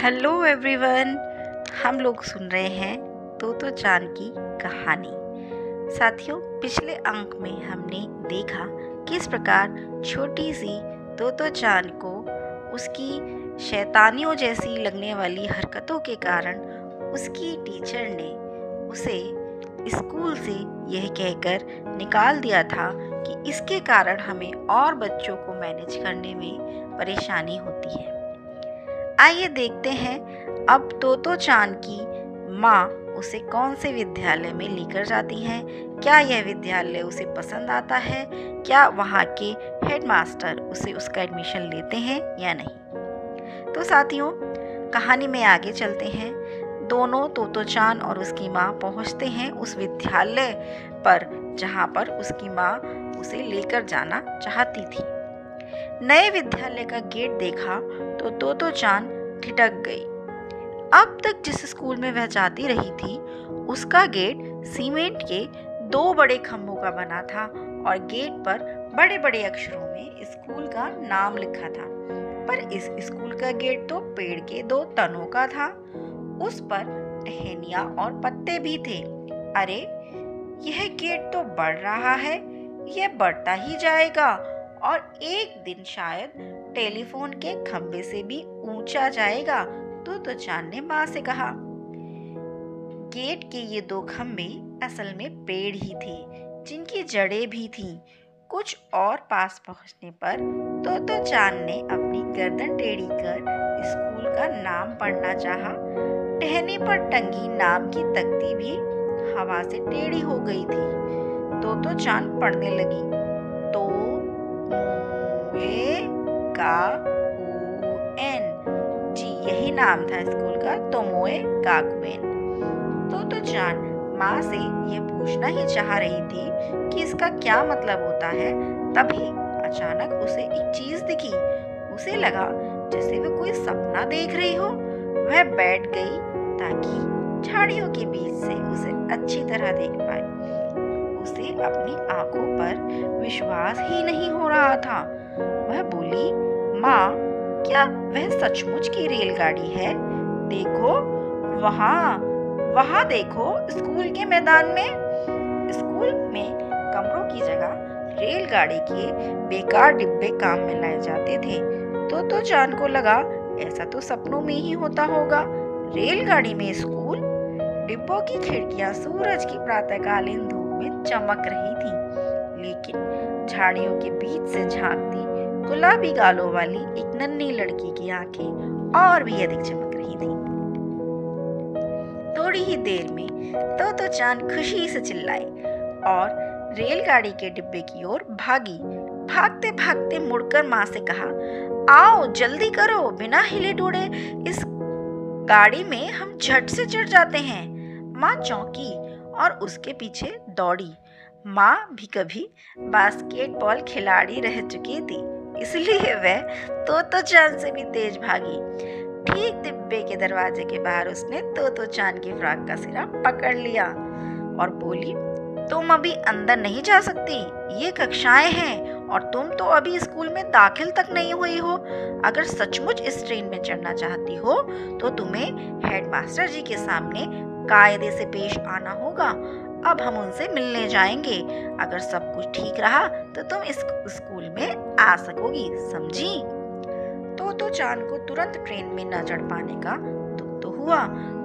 Hello everyone. हम लोग सुन रहे हैं तोतो चान की कहानी। साथियों, पिछले अंक में हमने देखा किस प्रकार छोटी सी तोतो चान को उसकी शैतानियों जैसी लगने वाली हरकतों के कारण उसकी टीचर ने उसे स्कूल से यह कहकर निकाल दिया था कि इसके कारण हमें और बच्चों को मैनेज करने में परेशानी होती है। आइए देखते हैं अब तोतो चान की माँ उसे कौन से विद्यालय में लेकर जाती हैं। क्या यह विद्यालय उसे पसंद आता है? क्या वहाँ के हेडमास्टर उसे उसका एडमिशन लेते हैं या नहीं? तो साथियों, कहानी में आगे चलते हैं। दोनों तोतो चान और उसकी माँ पहुँचते हैं उस विद्यालय पर जहाँ पर उसकी माँ उसे लेकर जाना चाहती थी। नए विद्यालय का गेट देखा तो तोतो चान ठिठक गई। अब तक जिस स्कूल में वह जाती रही थी उसका गेट सीमेंट के 2 बड़े खंभों का बना था और गेट पर बड़े बड़े अक्षरों में स्कूल का नाम लिखा था। पर इस स्कूल का गेट तो पेड़ के 2 तनों का था। उस पर टहनियां और पत्ते भी थे। अरे, यह गेट तो बढ़ रहा है, यह बढ़ता ही जाएगा और एक दिन शायद टेलीफोन के खंभे से भी ऊंचा जाएगा। तो चान ने माँ से कहा। गेट के ये 2 खंभे असल में पेड़ ही थे जिनकी जड़ें भी थीं। कुछ और पास पहुंचने पर तो चान ने अपनी गर्दन टेढ़ी कर स्कूल का नाम पढ़ना चाहा। टहनी पर टंगी नाम की तख्ती भी हवा से टेढ़ी हो गई थी। तो चान पढ़ने लगी। तो गाकुएन जी, यही नाम था स्कूल का, तोमोए गाकुएन। तो चान माँ से यह पूछना ही चाह रही थी कि इसका क्या मतलब होता है। तभी अचानक उसे एक चीज दिखी। उसे लगा जैसे वह कोई सपना देख रही हो। वह बैठ गई ताकि झाड़ियों के बीच से उसे अच्छी तरह देख पाए। उसे अपनी आंखों पर विश्वास ही नहीं हो रहा था। वह बोली, माँ, क्या वह सचमुच की रेलगाड़ी है? देखो, वहाँ देखो, स्कूल के मैदान में। स्कूल में कमरों की जगह रेलगाड़ी के बेकार डिब्बे काम में लाए जाते थे। तो चान को लगा ऐसा तो सपनों में ही होता होगा। रेलगाड़ी में स्कूल। डिब्बों की खिड़कियां सूरज की प्रातःकालीन धूप में चमक रही थीं, लेकिन झाड़ियों के बीच से झांकती गुलाबी गालों वाली एक नन्ही लड़की की आंखें और भी अधिक चमक रही थीं। थोड़ी ही देर में तो चान खुशी से चिल्लाई और रेलगाड़ी के डिब्बे की ओर भागी। भागते भागते मुड़कर माँ से कहा, आओ जल्दी करो, बिना हिले डुले इस गाड़ी में हम झट से चढ़ जाते हैं। माँ चौंकी और उसके पीछे दौड़ी। माँ भी कभी बास्केटबॉल खिलाड़ी रह चुकी थी, इसलिए वह तो चान से भी तेज भागी। ठीक डिब्बे के दरवाजे के बाहर उसने तो चान की फ्रॉक का सिरा पकड़ लिया और बोली, तुम अभी अंदर नहीं जा सकती, ये कक्षाएं हैं और तुम तो अभी स्कूल में दाखिल तक नहीं हुई हो। अगर सचमुच इस ट्रेन में चढ़ना चाहती हो तो तुम्हें हेडमास्टर जी के सामने कायदे से पेश आना होगा। अब हम उनसे मिलने जाएंगे। अगर सब कुछ ठीक रहा तो तुम इस स्कूल में आ सकोगी, समझी? तो चान को तुरंत ट्रेन में न चढ़ पाने का दुख तो हुआ,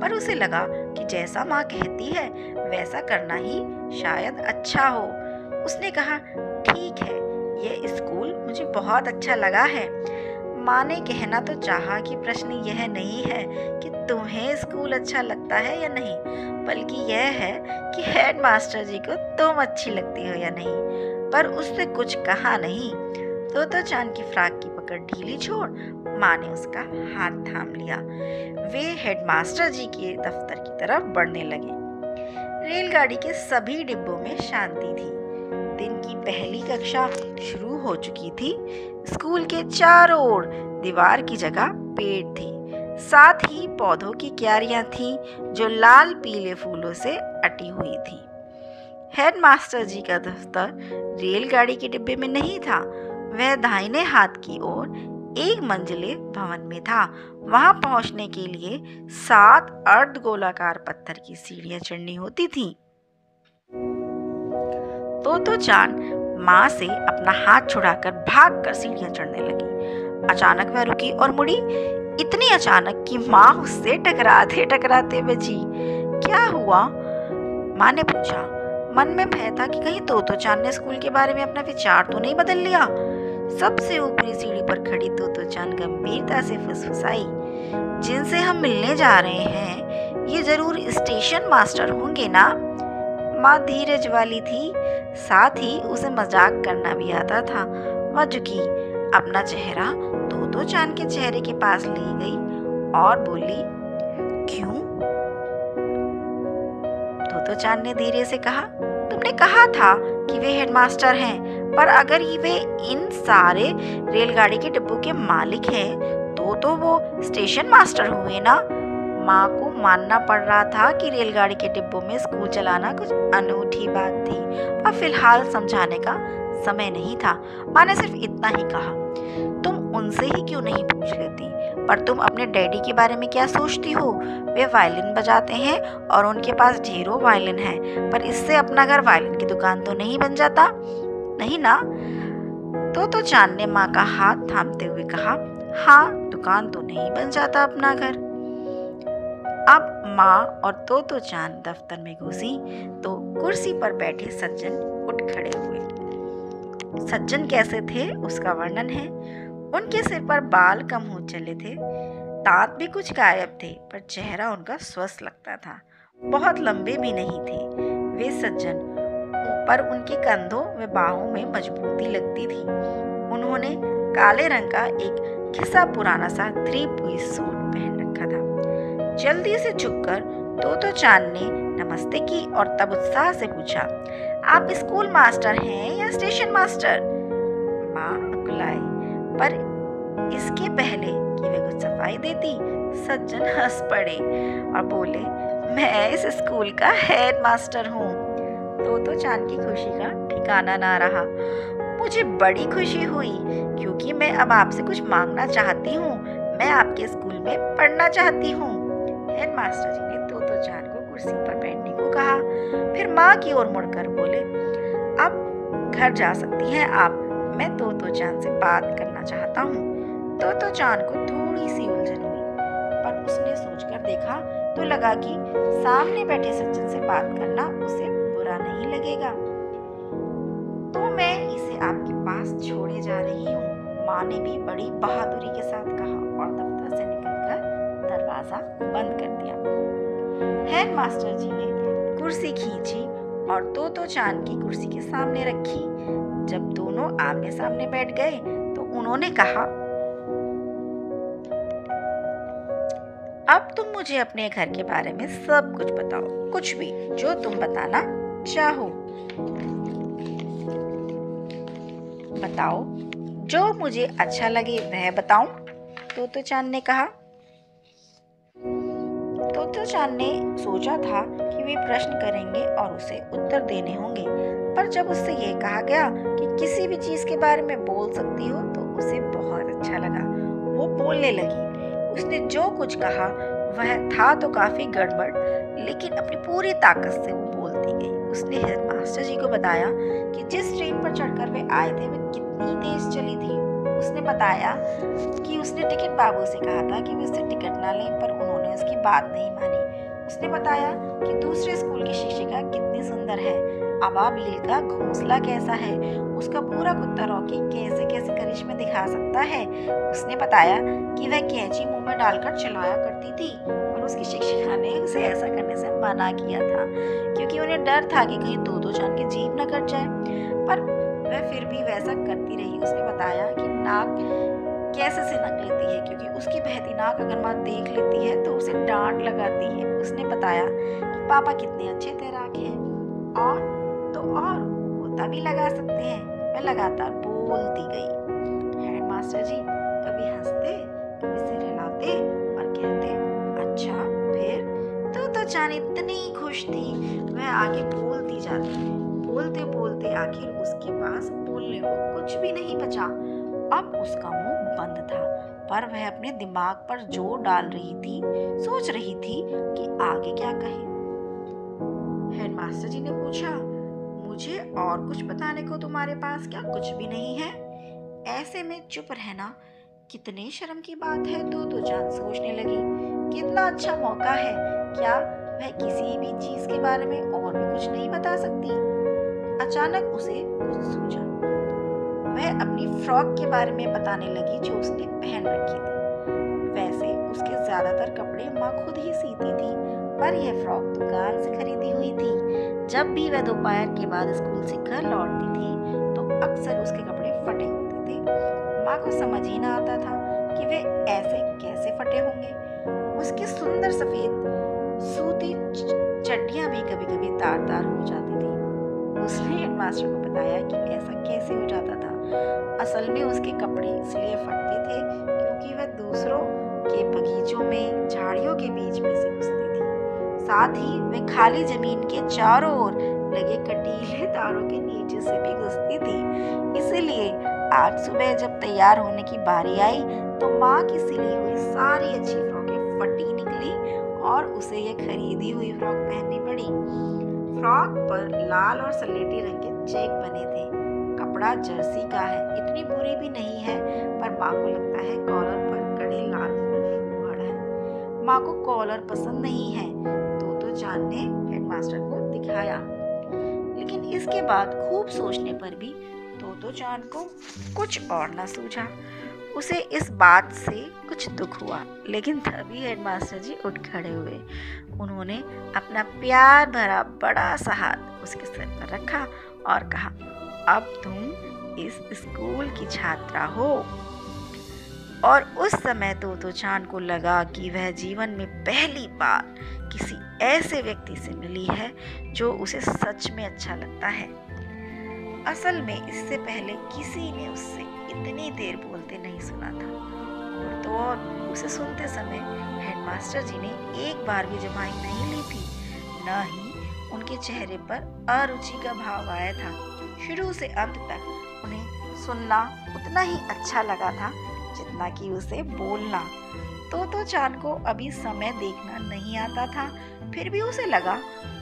पर उसे लगा कि जैसा माँ कहती है वैसा करना ही शायद अच्छा हो। उसने कहा, ठीक है, यह स्कूल मुझे बहुत अच्छा लगा है। माँ ने कहना तो चाहा कि प्रश्न यह नहीं है कि तुम्हें स्कूल अच्छा लगता है या नहीं, बल्कि यह है कि हेडमास्टर जी को तुम अच्छी लगती हो या नहीं। पर उसने कुछ कहा नहीं। तो चान की फ्रॉक की पकड़ ढीली छोड़ माँ ने उसका हाथ थाम लिया। वे हेडमास्टर जी के दफ्तर की तरफ बढ़ने लगे। रेलगाड़ी के सभी डिब्बों में शांति थी। दिन की पहली कक्षा शुरू हो चुकी थी। स्कूल के चारों ओर दीवार की जगह पेड़ थे, साथ ही पौधों की क्यारियां थीं जो लाल पीले फूलों से अटी हुई थी। हेडमास्टर जी का दफ्तर रेलगाड़ी के डिब्बे में नहीं था। वह दाहिने हाथ की ओर एक मंजिले भवन में था। वहां पहुंचने के लिए 7 अर्धगोलाकार पत्थर की सीढ़ियां चढ़नी होती थीं। तो चांद माँ से अपना हाथ छुड़ाकर भागकर सीढ़ियां चढ़ने लगी। अचानक वह रुकी और मुड़ी, इतनी अचानक कि माँ उससे टकराते टकराते बची। क्या हुआ? माँ ने पूछा। मन में भय था कि कहीं तो चांद ने स्कूल के बारे में अपना विचार तो नहीं बदल लिया। सबसे ऊपरी सीढ़ी पर खड़ी तो चांद गंभीरता से फुसफुसाई, जिनसे हम मिलने जा रहे हैं ये जरूर स्टेशन मास्टर होंगे ना? माँ धीरज वाली थी, साथ ही उसे मजाक करना भी आता था। वह झुकी, अपना चेहरा तो चांद के चेहरे के पास ले गई और बोली, क्यों? तो चांद ने धीरे से कहा, तुमने कहा था कि वे हेडमास्टर हैं, पर अगर वे इन सारे रेलगाड़ी के डिब्बों के मालिक हैं तो वो स्टेशन मास्टर हुए ना? माँ को मानना पड़ रहा था कि रेलगाड़ी के डिब्बों में स्कूल चलाना कुछ अनूठी बात थी, पर फिलहाल समझाने का समय नहीं था। माँ ने सिर्फ इतना ही कहा, तुम उनसे ही क्यों नहीं पूछ लेती? पर तुम अपने डैडी के बारे में क्या सोचती हो? वे वायलिन बजाते हैं और उनके पास ढेरों वायलिन हैं, पर इससे अपना घर वायलिन की दुकान तो नहीं बन जाता, नहीं ना? तो चांद ने माँ का हाथ थामते हुए कहा, हाँ, दुकान तो नहीं बन जाता अपना घर। अब माँ और तो चांद दफ्तर में घुसी तो कुर्सी पर बैठे सज्जन उठ खड़े हुए। सज्जन कैसे थे उसका वर्णन है। उनके सिर पर बाल कम हो चले थे, दांत भी कुछ गायब थे, पर चेहरा उनका स्वस्थ लगता था। बहुत लंबे भी नहीं थे वे सज्जन, पर उनके कंधों व बाहों में मजबूती लगती थी। उन्होंने काले रंग का एक घिसा पुराना सा 3-piece सूट पहन रखा था। जल्दी से झुककर तो चांद ने नमस्ते की और तब उत्साह से पूछा, आप स्कूल मास्टर हैं या स्टेशन मास्टर? माँ अकुलाई, पर इसके पहले कि वे कुछ सफाई देती, सज्जन हंस पड़े और बोले, मैं इस स्कूल का हेड मास्टर हूँ। तो चांद की खुशी का ठिकाना ना रहा। मुझे बड़ी खुशी हुई क्योंकि मैं अब आपसे कुछ मांगना चाहती हूँ। मैं आपके स्कूल में पढ़ना चाहती हूँ। हेड मास्टर जी ने तो चांद को कुर्सी पर बैठने को कहा, फिर माँ की ओर मुड़कर बोले, अब घर जा सकती हैं आप, मैं तो चांद से बात करना चाहता हूँ। तो चांद को थोड़ी सी उलझन हुई, पर उसने सोचकर देखा तो लगा कि सामने बैठे सज्जन से बात करना उसे बुरा नहीं लगेगा। तो मैं इसे आपके पास छोड़े जा रही हूँ, माँ ने भी बड़ी बहादुरी के साथ कहा और दफ्तर से निकलकर दरवाजा बंद कर दिया। हेड मास्टर जी ने कुर्सी खींची और तो चांद की कुर्सी के सामने रखी। जब दोनों आमने सामने बैठ गए तो उन्होंने कहा, अब तुम मुझे अपने घर के बारे में सब कुछ बताओ, कुछ भी जो तुम बताना चाहो बताओ, जो मुझे अच्छा लगे वह बताऊं। तो चांद ने कहा। तो चांद ने सोचा था कि वे प्रश्न करेंगे और उसे उत्तर देने होंगे, पर जब उससे यह कहा गया कि किसी भी चीज के बारे में बोल सकती हो तो उसे बहुत अच्छा लगा। वो बोलने लगी। उसने जो कुछ कहा वह था तो काफी गड़बड़, लेकिन अपनी पूरी ताकत से वो बोलती गई। उसने हेडमास्टर जी को बताया कि जिस ट्रेन पर चढ़कर वे आए थे वह कितनी तेज चली थी। उसने बताया कि उसने टिकट बाबू से कहा था कि वे उससे टिकट ना लें, पर उन्होंने उसकी बात नहीं मानी। उसने बताया कि दूसरे स्कूल की शिक्षिका कितनी सुंदर है, अबाबिल का घोंसला कैसा है, उसका पूरा कुत्ता रॉकी कैसे कैसे करिश्मे दिखा सकता है। उसने बताया कि वह कैंची मुंह में डालकर चलाया करती थी, और उसकी शिक्षिका ने उसे ऐसा करने से मना किया था क्योंकि उन्हें डर था कि कहीं दो चांद की जीभ न कट जाए, पर वह फिर भी वैसा करती रही। उसने बताया कि नाक कैसे सिनक लेती है क्योंकि उसकी बहती नाक अगर माँ देख लेती है तो उसे डांट लगाती है। उसने बताया कि पापा कितने अच्छे तैराक हैं और गोता भी लगा सकते हैं। वह लगातार बोलती गई। हेडमास्टर जी कभी हंसते, कभी सिर हिलाते और कहते, अच्छा फिर। तो चांद इतनी खुश थी वह आगे बोलती जाती। बोलते बोलते आखिर उसके पास बोलने को कुछ भी नहीं बचा। अब उसका मुंह बंद था, पर वह अपने दिमाग पर जोर डाल रही थी, सोच रही थी कि आगे क्या कहे। हेडमास्टर जी ने पूछा, मुझे और कुछ बताने को तुम्हारे पास क्या कुछ भी नहीं है? ऐसे में चुप रहना कितनी शर्म की बात है। तो जान सोचने लगी, कितना अच्छा मौका है, क्या वह किसी भी चीज के बारे में और भी कुछ नहीं बता सकती? अचानक उसे कुछ सूझा। वह अपनी फ्रॉक के बारे में बताने लगी जो उसने पहन रखी थी। वैसे उसके ज्यादातर कपड़े माँ खुद ही सीती थी, पर यह फ्रॉक दुकान से खरीदी हुई थी। जब भी वह दोपहर के बाद स्कूल से घर लौटती थी तो अक्सर उसके कपड़े फटे होते थे। माँ को समझ ही ना आता था कि वे ऐसे कैसे फटे होंगे। उसकी सुंदर सफेद सूती चड्डियां भी कभी कभी तार तार हो जाती थी। उसने हेडमास्टर को बताया कि ऐसा कैसे हो जाता था। असल में उसके कपड़े इसलिए फटते थे क्योंकि वह दूसरों के बगीचों में झाड़ियों के बीच में से घुसती थी। साथ ही वह खाली जमीन के चारों ओर लगे कटीले तारों के नीचे से भी घुसती थी। इसीलिए आज सुबह जब तैयार होने की बारी आई तो माँ की सिली हुई सारी अच्छी फ्रॉकें फटी निकली और उसे यह खरीदी हुई फ्रॉक पहननी पड़ी। फ्रॉक पर लाल और सलेटी रंग के चेक बने थे। कपड़ा जर्सी का है, इतनी बुरी भी नहीं है, पर माँ को लगता है कॉलर पर कड़े लाल फूल है। माँ को कॉलर पसंद नहीं है। तो जान ने हेडमास्टर को दिखाया, लेकिन इसके बाद खूब सोचने पर भी तो जान को कुछ और न सूझा। उसे इस बात से कुछ दुख हुआ, लेकिन तभी हेडमास्टर जी उठ खड़े हुए। उन्होंने अपना प्यार भरा बड़ा सा हाथ उसके सर पर रखा और कहा, अब तुम इस स्कूल की छात्रा हो। और उस समय तो जान को लगा कि वह जीवन में पहली बार किसी ऐसे व्यक्ति से मिली है जो उसे सच में अच्छा लगता है। असल में इससे पहले किसी ने उससे इतनी देर बोलते नहीं सुना था। और तो और उसे सुनते समय हेडमास्टर जी ने एक बार भी जमाई नहीं ली थी, न ही उनके चेहरे पर अरुचि का भाव आया था। शुरू से अंत तक उन्हें सुनना उतना ही अच्छा लगा था जितना कि उसे बोलना। तो चान को अभी समय देखना नहीं आता था, फिर भी उसे लगा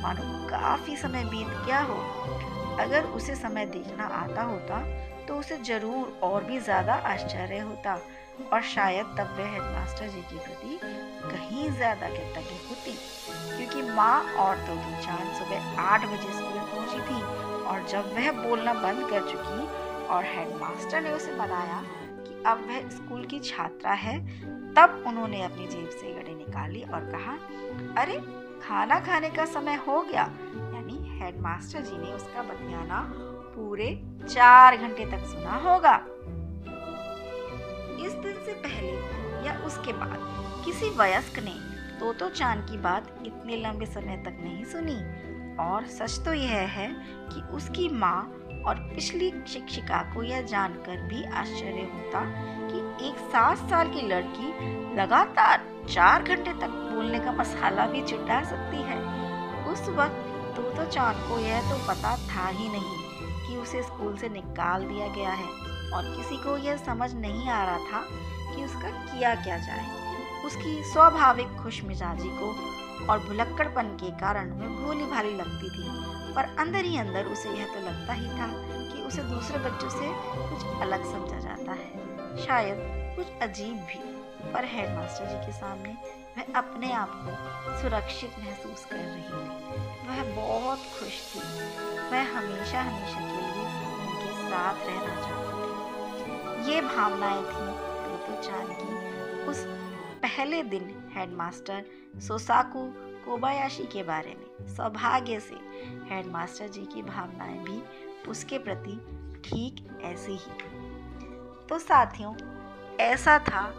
मानो काफी समय बीत गया हो। अगर उसे समय देखना आता होता तो उसे जरूर और भी ज्यादा आश्चर्य होता और शायद तब वह हेडमास्टर जी के प्रति कहीं ज्यादा कृतज्ञ होती, क्योंकि माँ और तो चान सुबह 8 बजे स्कूल पहुंची थी और जब वह बोलना बंद कर चुकी और हेडमास्टर ने उसे बताया कि अब वह स्कूल की छात्रा है, तब उन्होंने अपनी जेब से घड़ी निकाली और कहा, अरे खाना खाने का समय हो गया। यानी हेडमास्टर जी ने उसका बतियाना पूरे 4 घंटे तक सुना होगा। इस दिन से पहले या उसके बाद किसी वयस्क ने तो चान की बात इतने लंबे समय तक नहीं सुनी। और सच तो यह है कि उसकी माँ और पिछली शिक्षिका को यह जानकर भी आश्चर्य होता कि एक 7 साल की लड़की लगातार 4 घंटे तक बोलने का मसाला भी जुटा सकती है। उस वक्त तो चान को यह तो पता था ही नहीं कि उसे स्कूल से निकाल दिया गया है और किसी को यह समझ नहीं आ रहा था कि उसका किया क्या जाए। उसकी स्वाभाविक खुश मिजाजी को और भुलक्कड़पन के कारण वह भोली भाली लगती थी, पर अंदर ही अंदर उसे यह तो लगता ही था कि उसे दूसरे बच्चों से कुछ अलग समझा जाता है, शायद कुछ अजीब भी। पर हेडमास्टर जी के सामने वह अपने आप को सुरक्षित महसूस कर रही थी। वह बहुत खुश थी। वह हमेशा हमेशा के लिए उनके साथ रहना चाहती थी। ये भावनाएं थी तो चान की उस पहले दिन हेडमास्टर सोसाकू कोबायाशी के बारे में। सौभाग्य से हेडमास्टर जी की भावनाएं भी उसके प्रति ठीक ऐसी ही थी। तो साथियों, ऐसा था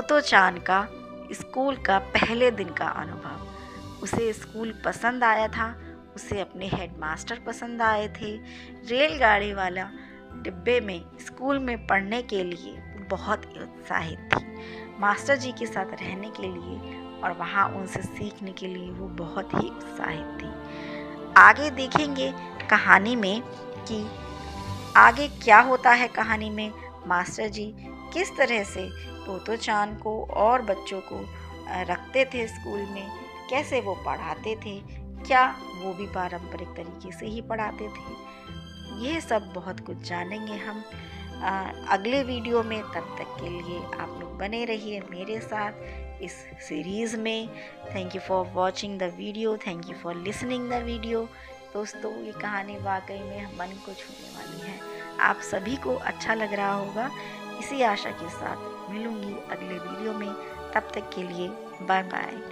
तो चान का स्कूल का पहले दिन का अनुभव। उसे स्कूल पसंद आया था, उसे अपने हेडमास्टर पसंद आए थे। रेलगाड़ी वाला डिब्बे में स्कूल में पढ़ने के लिए बहुत उत्साहित थी। मास्टर जी के साथ रहने के लिए और वहाँ उनसे सीखने के लिए वो बहुत ही उत्साहित थी। आगे देखेंगे कहानी में कि आगे क्या होता है कहानी में, मास्टर जी किस तरह से तोतो चान को और बच्चों को रखते थे स्कूल में, कैसे वो पढ़ाते थे, क्या वो भी पारंपरिक तरीके से ही पढ़ाते थे, ये सब बहुत कुछ जानेंगे हम अगले वीडियो में। तब तक के लिए आप लोग बने रहिए मेरे साथ इस सीरीज़ में। Thank you for watching the video, thank you for listening the video. दोस्तों, ये कहानी वाकई में मन को छूने वाली है, आप सभी को अच्छा लग रहा होगा। इसी आशा के साथ मिलूंगी अगले वीडियो में। तब तक के लिए बाय बाय।